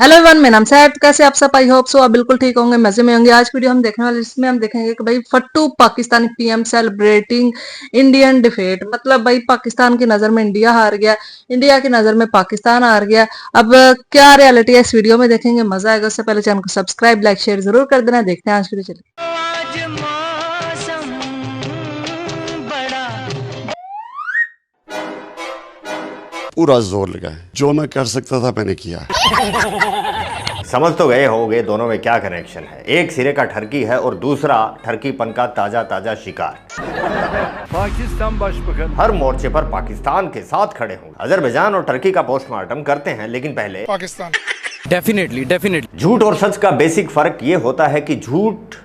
Hello everyone, मेरा नाम है। कैसे आप सब? आई होप सो आप बिल्कुल ठीक होंगे, मजे में होंगे। आज वीडियो हम देखने वाले जिसमें हम देखेंगे कि भाई फट्टू Pakistani PM celebrating Indian defeat. मतलब भाई पाकिस्तान की नजर में इंडिया हार गया, इंडिया की नजर में पाकिस्तान हार गया। अब क्या रियलिटी है इस वीडियो में देखेंगे, मजा आएगा। उससे पहले चैनल को सब्सक्राइब लाइक शेयर जरूर कर देना। देखते हैं आज वीडियो। चलिए पूरा जोर लगा है, जो मैं कर सकता था मैंने किया। समझ तो गए होगे दोनों में क्या कनेक्शन है। एक सिरे का ठरकी है और दूसरा ठरकीपन का ताजा ताजा शिकार। पाकिस्तान başbakan हर मोर्चे पर पाकिस्तान के साथ खड़े होंगे। अजरबैजान और टर्की का पोस्टमार्टम करते हैं, लेकिन पहले पाकिस्तान। डेफिनेटली झूठ और सच का बेसिक फर्क ये होता है कि झूठ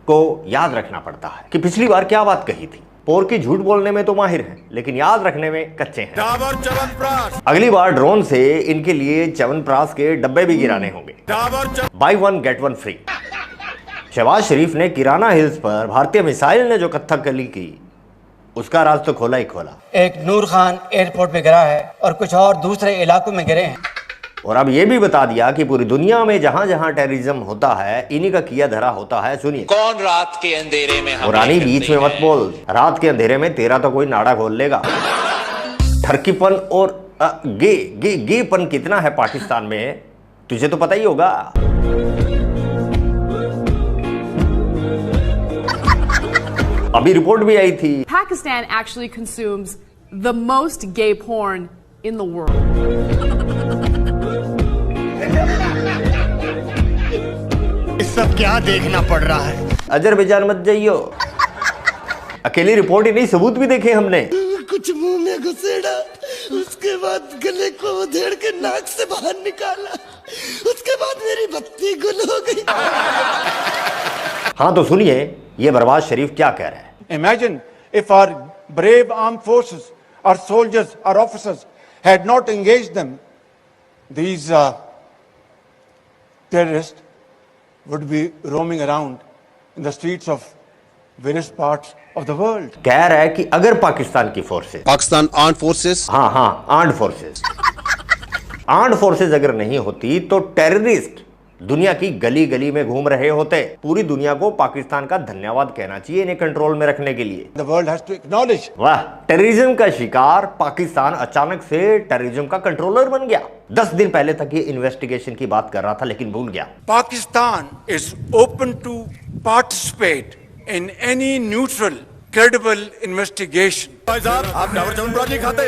को याद रखना पड़ता है कि पिछली बार क्या बात कही थी। पोर की झूठ बोलने में तो माहिर हैं, लेकिन याद रखने में कच्चे हैं। अगली बार ड्रोन से इनके लिए च्यवनप्राश के डब्बे भी गिराने होंगे। Buy one get one free. Shahbaz Sharif ने किराना हिल्स पर भारतीय मिसाइल ने जो कत्थकली की, उसका राज तो खोला ही खोला। एक नूर खान एयरपोर्ट पे गिरा है और कुछ और दूसरे इलाकों में गिरे हैं। और अब ये भी बता दिया कि पूरी दुनिया में जहां जहां टेररिज्म होता है, इन्हीं का किया धरा होता है। सुनिए, कौन रात के अंधेरे में और रानी बीच में मत बोल। रात के अंधेरे में तेरा तो कोई नाड़ा खोल लेगा। ठरकीपन और गेपन कितना है पाकिस्तान में, तुझे तो पता ही होगा। अभी रिपोर्ट भी आई थी, Pakistan actually consumes the most gay porn in the world. सब क्या देखना पड़ रहा है। अजरबैजान मत जाइयो। अकेली रिपोर्ट ही नहीं, सबूत भी देखे हमने। कुछ मुंह में घुसेड़ा, उसके बाद गले को उधेड़ के नाक से बाहर निकाला, उसके बाद मेरी बत्ती गुल हो गई। हाँ तो सुनिए, ये बर्बाद शरीफ क्या कह रहे हैं। Imagine if our brave armed forces, our soldiers, our officers had not engaged them, these terrorists would be roaming around in the streets of various parts of the world. कह रहा है कि अगर पाकिस्तान की फोर्सेस, पाकिस्तान आर्म्ड फोर्सेस, हाँ armed forces अगर नहीं होती तो टेररिस्ट दुनिया की गली गली में घूम रहे होते। पूरी दुनिया को पाकिस्तान का धन्यवाद कहना चाहिए इन्हें कंट्रोल में रखने के लिए। The world has to acknowledge. वाह, टेररिज्म का शिकार पाकिस्तान अचानक से टेररिज्म का कंट्रोलर बन गया। 10 दिन पहले तक ये इन्वेस्टिगेशन की बात कर रहा था, लेकिन भूल गया। Pakistan is open to participate in any neutral, credible investigation. आप डाबर च्यवनप्राश नहीं खाते?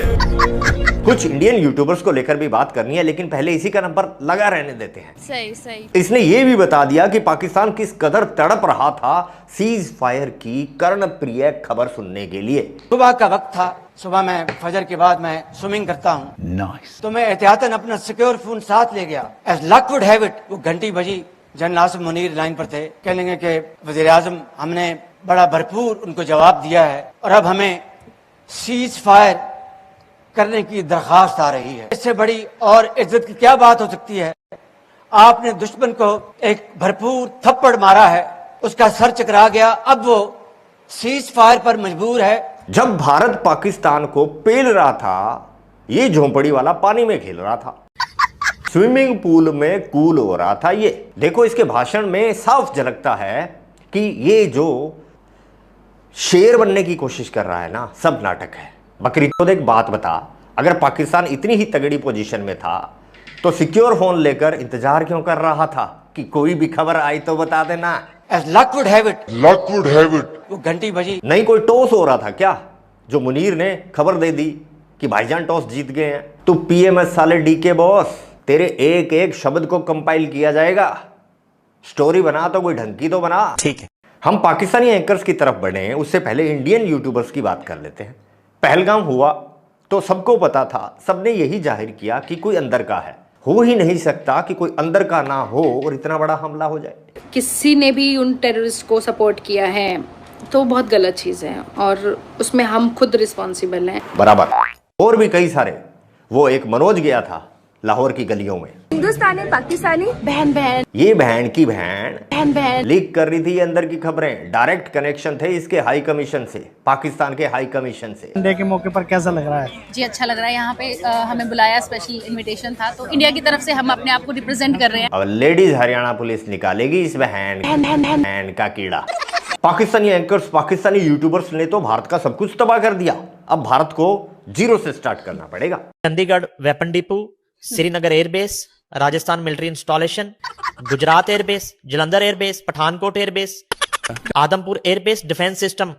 कुछ इंडियन यूट्यूबर्स को लेकर भी बात करनी है, लेकिन पहले इसी का नंबर लगा रहने देते हैं। सही। इसने ये भी बता दिया कि पाकिस्तान किस कदर तड़प रहा था सीज फायर की कर्णप्रिय खबर सुनने के लिए। सुबह का वक्त था, सुबह मैं फजर के बाद मैं स्विमिंग करता हूँ। तो मैं एहतियातन अपना सिक्योर फोन साथ ले गया। As luck would have it, वो घंटी बजी। जनरल आसिम मुनीर लाइन पर थे। कह लेंगे कि वजीर आजम, हमने बड़ा भरपूर उनको जवाब दिया है और अब हमें सीज फायर करने की दरखास्त आ रही है। इससे बड़ी और इज्जत की क्या बात हो सकती है। आपने दुश्मन को एक भरपूर थप्पड़ मारा है, उसका सर चकरा गया, अब वो सीज फायर पर मजबूर है। जब भारत पाकिस्तान को पेल रहा था, ये झोंपड़ी वाला पानी में खेल रहा था, स्विमिंग पूल में कूल हो रहा था। ये देखो, इसके भाषण में साफ झलकता है कि ये जो शेर बनने की कोशिश कर रहा है ना, सब नाटक है। बकरी तो देख, बात बता, अगर पाकिस्तान इतनी ही तगड़ी पोजीशन में था तो सिक्योर फोन लेकर इंतजार क्यों कर रहा था कि कोई भी खबर आई तो बता देना। As luck would have it, वो घंटी बजी। नहीं कोई टॉस हो रहा था क्या, जो मुनीर ने खबर दे दी कि भाईजान टॉस जीत गए हैं। तो पीएमएस साले डी के बॉस, तेरे एक एक शब्द को कंपाइल किया जाएगा। स्टोरी बना तो कोई ढंग की तो बना। ठीक है, हम पाकिस्तानी एंकर्स की तरफ बढ़े, उससे पहले इंडियन यूट्यूबर्स की बात कर लेते हैं। पहलगाम हुआ तो सबको पता था, सबने यही जाहिर किया कि कोई अंदर का है। हो ही नहीं सकता कि कोई अंदर का ना हो और इतना बड़ा हमला हो जाए। किसी ने भी उन टेररिस्ट को सपोर्ट किया है तो बहुत गलत चीज़ है और उसमें हम खुद रिस्पॉन्सिबल हैं। बराबर। और भी कई सारे, वो एक मनोज गया था लाहौर की गलियों में। हिंदुस्तानी पाकिस्तानी बहन बहन ये बहन की बहन बहन बहन लीक कर रही थी अंदर की खबरें। डायरेक्ट कनेक्शन थे इसके हाई कमीशन से, पाकिस्तान के हाई कमीशन से। डे के मौके पर कैसा लग रहा है? जी अच्छा लग रहा है। यहाँ पे हमें बुलाया, स्पेशल इनविटेशन था, तो इंडिया की तरफ से हम अपने आप को रिप्रेजेंट कर रहे हैं। अब लेडीज हरियाणा पुलिस निकालेगी इस बहन का कीड़ा। पाकिस्तानी एंकर्स, पाकिस्तानी यूट्यूबर्स ने तो भारत का सब कुछ तबाह कर दिया। अब भारत को जीरो से स्टार्ट करना पड़ेगा। Chandigarh weapon depot, Srinagar airbase, Rajasthan military installation, Gujarat airbase, Jalandhar airbase, Pathankot airbase, Adampur airbase defence system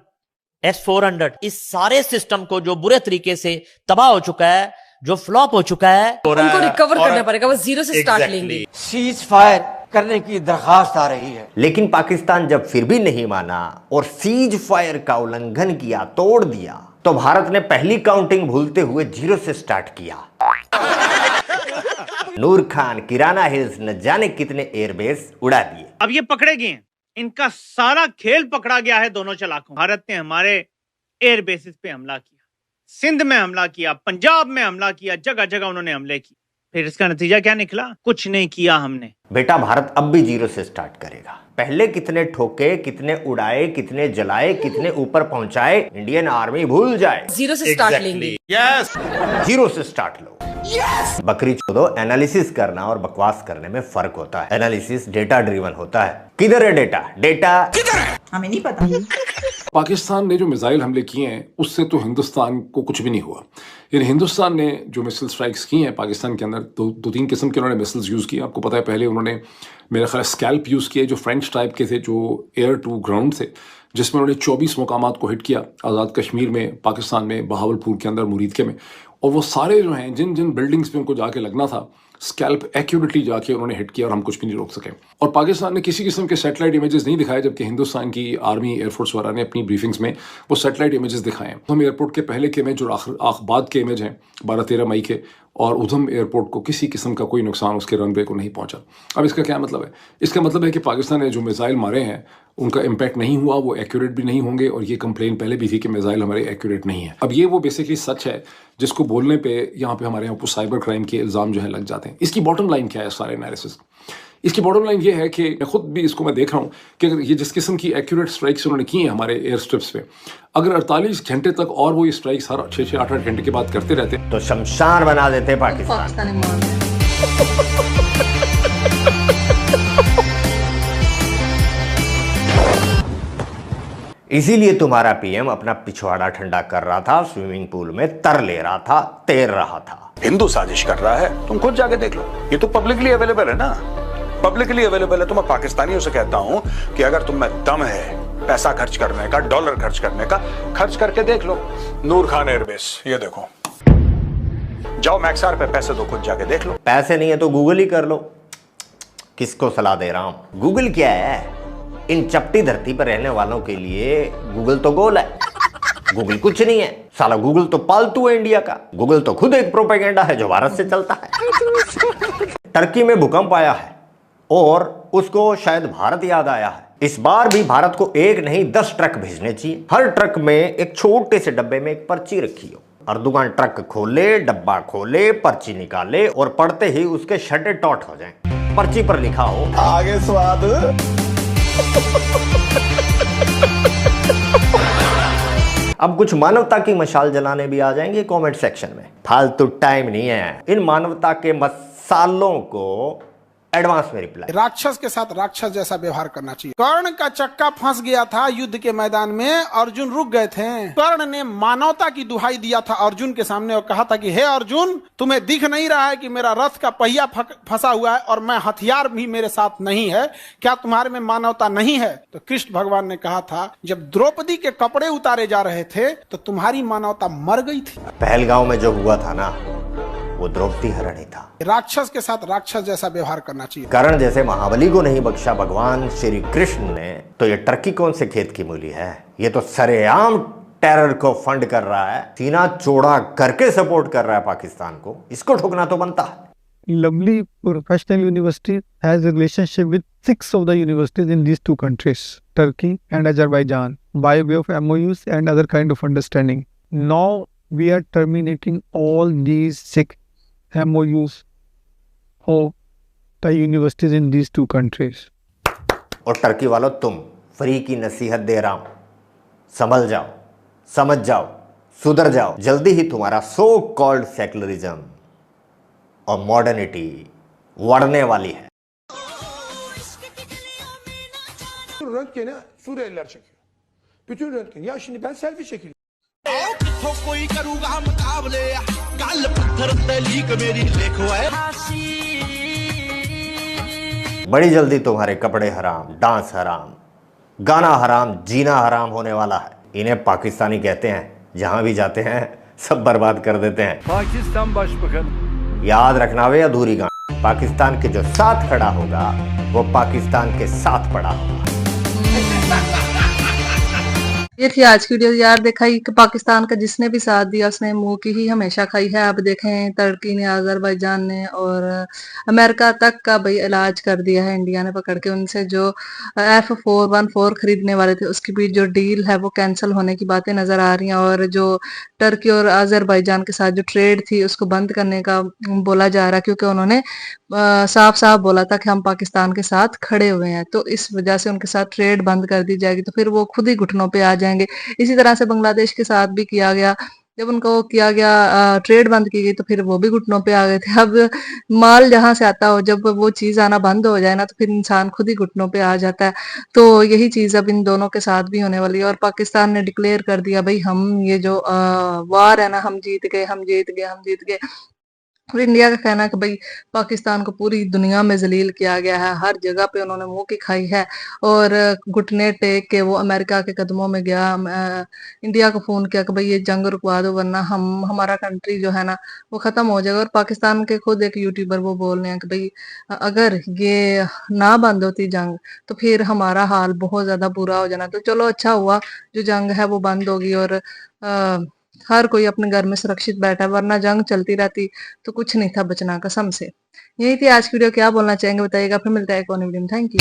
S-400, इस सारे सिस्टम को जो बुरे तरीके से तबाह हो चुका है, जो फ्लॉप हो चुका है, उनको रिकवर करना पड़ेगा। वो जीरो से स्टार्ट लेंगे। सीज फायर करने की दरखास्त आ रही है। लेकिन पाकिस्तान जब फिर भी नहीं माना और सीज फायर का उल्लंघन किया, तोड़ दिया, तो भारत ने पहली काउंटिंग भूलते हुए जीरो से स्टार्ट किया। नूर खान, किराना हिल्स, न जाने कितने एयरबेस उड़ा दिए। अब ये पकड़े गए हैं, इनका सारा खेल पकड़ा गया है दोनों चालाकों। भारत ने हमारे एयर बेसिस पे हमला किया, सिंध में हमला किया, पंजाब में हमला किया, जगह जगह उन्होंने हमले किए। फिर इसका नतीजा क्या निकला? कुछ नहीं किया हमने। बेटा, भारत अब भी जीरो से स्टार्ट करेगा। पहले कितने ठोके, कितने उड़ाए, कितने जलाए, कितने ऊपर पहुंचाए, इंडियन आर्मी भूल जाए। जीरो से स्टार्ट लेंगे। जीरो से स्टार्ट लो। बकरी छोड़ो, एनालिसिस करना और बकवास करने में फर्क होता है। एनालिसिस डेटा ड्रिवन होता है। किधर है डेटा? डेटा किधर है? हमें नहीं पता। पाकिस्तान ने जो मिसाइल हमले किए हैं उससे तो हिंदुस्तान को कुछ भी नहीं हुआ। यानी हिंदुस्तान ने जो मिसाइल स्ट्राइक्स की हैं पाकिस्तान के अंदर, दो तीन किस्म के उन्होंने मिसाइल्स यूज़ किए। आपको पता है पहले उन्होंने मेरा ख्याल स्कैल्प यूज़ किए जो फ्रेंच टाइप के थे, जो एयर टू ग्राउंड थे, जिसमें उन्होंने 24 मुकामात को हिट किया आज़ाद कश्मीर में, पाकिस्तान में, बहावलपुर के अंदर, मुरीदके में। और वो सारे जो हैं जिन जिन बिल्डिंग्स पे उनको जाके लगना था, स्कैल्प एक्यूरेटली जाके उन्होंने हिट किया और हम कुछ भी नहीं रोक सके। और पाकिस्तान ने किसी किस्म के सैटेलाइट इमेजेस नहीं दिखाए, जबकि हिंदुस्तान की आर्मी एयरफोर्स वाला ने अपनी ब्रीफिंग्स में वो सैटेलाइट इमेजेस दिखाए। हम एयरपोर्ट के पहले के इमेज और बाद के इमेज हैं 12-13 मई के, और उधम एयरपोर्ट को किसी किस्म का कोई नुकसान उसके रनवे को नहीं पहुंचा। अब इसका क्या मतलब है? इसका मतलब है कि पाकिस्तान ने जो मिसाइल मारे हैं उनका इम्पैक्ट नहीं हुआ, वो एक्यूरेट भी नहीं होंगे। और ये कंप्लेन पहले भी थी कि मिसाइल हमारे एक्यूरेट नहीं है। अब ये वो बेसिकली सच है जिसको बोलने पे यहाँ पे हमारे यहाँ पर साइबर क्राइम के इल्ज़ाम जो है लग जाते हैं। इसकी बॉटम लाइन क्या है सारे एनालिसिस? इसकी बॉटम लाइन ये है कि मैं खुद भी इसको मैं देख रहा हूँ कि अगर ये जिस किस्म की एक्यूरेट स्ट्राइक्स उन्होंने की हैं हमारे एयर स्ट्रिप्स पे, अगर 48 घंटे तक और वो ये स्ट्राइक्स हर 6-8 घंटे के बाद करते रहते तो शमशान बना देते पाकिस्तान। इसीलिए तुम्हारा पीएम अपना पिछवाड़ा ठंडा कर रहा था, स्विमिंग पूल में तर ले रहा था, तैर रहा था। हिंदू साजिश कर रहा है, तुम खुद जाके देख लो। ये तो पब्लिकली अवेलेबल है ना, पब्लिकली अवेलेबल है। तो मैं पाकिस्तानियों से कहता हूं कि अगर तुम में दम है पैसा खर्च करने का, डॉलर खर्च करने का, खर्च करके देख लो। नूर खान एयरबेस, ये देखो। जाओ मैक्सआर पे पैसे दो, खुद जाके देख लो। पैसे नहीं है तो गूगल ही कर लो। किसको सलाह दे रहा हूं? गूगल क्या है? इन चपटी धरती पर रहने वालों के लिए गूगल तो गोल है, गूगल कुछ नहीं है। साला गूगल तो पालतू है इंडिया का। गूगल तो खुद एक प्रोपेगेंडा है जो भारत से चलता है। टर्की में भूकंप आया है और उसको शायद भारत याद आया है। इस बार भी भारत को एक नहीं 10 ट्रक भेजने चाहिए। हर ट्रक में एक छोटे से डब्बे में एक पर्ची रखी हो। अर्दुगान ट्रक खोले, डब्बा खोले, पर्ची निकाले और पढ़ते ही उसके शटे टॉट हो जाएं। पर्ची पर लिखा हो आगे स्वाद। अब कुछ मानवता की मशाल जलाने भी आ जाएंगे कमेंट सेक्शन में। फालतू टाइम नहीं है। इन मानवता के मसालों को एडवांस में रिप्लाई। राक्षस के साथ राक्षस जैसा व्यवहार करना चाहिए। कर्ण का चक्का फंस गया था युद्ध के मैदान में, अर्जुन रुक गए थे। कर्ण ने मानवता की दुहाई दिया था अर्जुन के सामने और कहा था कि हे अर्जुन, तुम्हें दिख नहीं रहा है कि मेरा रथ का पहिया फंसा हुआ है और मैं हथियार भी मेरे साथ नहीं है, क्या तुम्हारे में मानवता नहीं है? तो कृष्ण भगवान ने कहा था जब द्रौपदी के कपड़े उतारे जा रहे थे तो तुम्हारी मानवता मर गई थी। पहलगांव में जो हुआ था ना, वो द्रौपदी हरण ही था। राक्षस के साथ राक्षस जैसा व्यवहार करना चाहिए। कर्ण जैसे महाबली को नहीं बख्शा भगवान श्री कृष्ण ने, तो ये टर्की कौन से खेत की मूली है? ये तो सरेआम टेरर को फंड कर रहा है, सीना चौड़ा करके सपोर्ट कर रहा है पाकिस्तान को। इसको ठोकना तो बनता है। Lovely Professional University has a relationship with 6 of the universities in these 2 countries, Turkey and Azerbaijan, by way of MOUs and other kind of understanding. Now we are terminating all these 6 MOUs of the universities in these two countries. और Turkey वालों, तुम free की नसीहत दे रहा हूं, संभल जाओ, समझ जाओ, सुधर जाओ, जल्दी ही तुम्हारा सो कॉल्ड सेक्युलरिज्म और मॉडर्निटी बढ़ने वाली है. Röntgen'e Suriyeliler çekiyor. Bütün röntgen. Ya şimdi ben selfie çekiliyorum. बड़ी जल्दी तुम्हारे कपड़े हराम, डांस हराम, गाना हराम, जीना हराम होने वाला है. इन्हें पाकिस्तानी कहते हैं, जहां भी जाते हैं सब बर्बाद कर देते हैं. पाकिस्तान başbakan. याद रखना वे अधूरी गान, पाकिस्तान के जो साथ खड़ा होगा वो पाकिस्तान के साथ पड़ा होगा. ये थी आज की वीडियो. यार देखा ही कि पाकिस्तान का जिसने भी साथ दिया उसने मुंह की ही हमेशा खाई है. अब देखें टर्की ने, अजरबैजान ने और अमेरिका तक का भाई इलाज कर दिया है इंडिया ने पकड़ के. उनसे जो F414 खरीदने वाले थे उसकी भी जो डील है वो कैंसिल होने की बातें नजर आ रही हैं. और जो टर्की और अजरबैजान के साथ जो ट्रेड थी उसको बंद करने का बोला जा रहा है, क्योंकि उन्होंने साफ साफ बोला था कि हम पाकिस्तान के साथ खड़े हुए हैं. तो इस वजह से उनके साथ ट्रेड बंद कर दी जाएगी, तो फिर वो खुद ही घुटनों पे आ जाएंगे. इसी तरह से बांग्लादेश के साथ भी किया गया. जब उनको किया गया, ट्रेड बंद की गई, तो फिर वो भी घुटनों पे आ गए थे. अब माल जहां से आता हो, जब वो चीज आना बंद हो जाए ना, तो फिर इंसान खुद ही घुटनों पे आ जाता है. तो यही चीज अब इन दोनों के साथ भी होने वाली है. और पाकिस्तान ने डिक्लेयर कर दिया भाई हम ये जो वार है ना, हम जीत गए, हम जीत गए, हम जीत गए. और इंडिया का कहना है कि भाई पाकिस्तान को पूरी दुनिया में जलील किया गया है, हर जगह पे उन्होंने मुंह की खाई है. और घुटने टेक के वो अमेरिका के कदमों में गया, इंडिया को फोन किया कि भाई ये जंग रुकवा दो वरना हमारा कंट्री जो है ना वो खत्म हो जाएगा. और पाकिस्तान के खुद एक यूट्यूबर वो बोल रहे हैं कि भाई अगर ये ना बंद होती जंग तो फिर हमारा हाल बहुत ज्यादा बुरा हो जाना. तो चलो अच्छा हुआ जो जंग है वो बंद होगी और हर कोई अपने घर में सुरक्षित बैठा, वरना जंग चलती रहती तो कुछ नहीं था बचना कसम से. यही थी आज की वीडियो. क्या बोलना चाहेंगे बताइएगा. फिर मिलता है एक और वीडियो में. Thank you.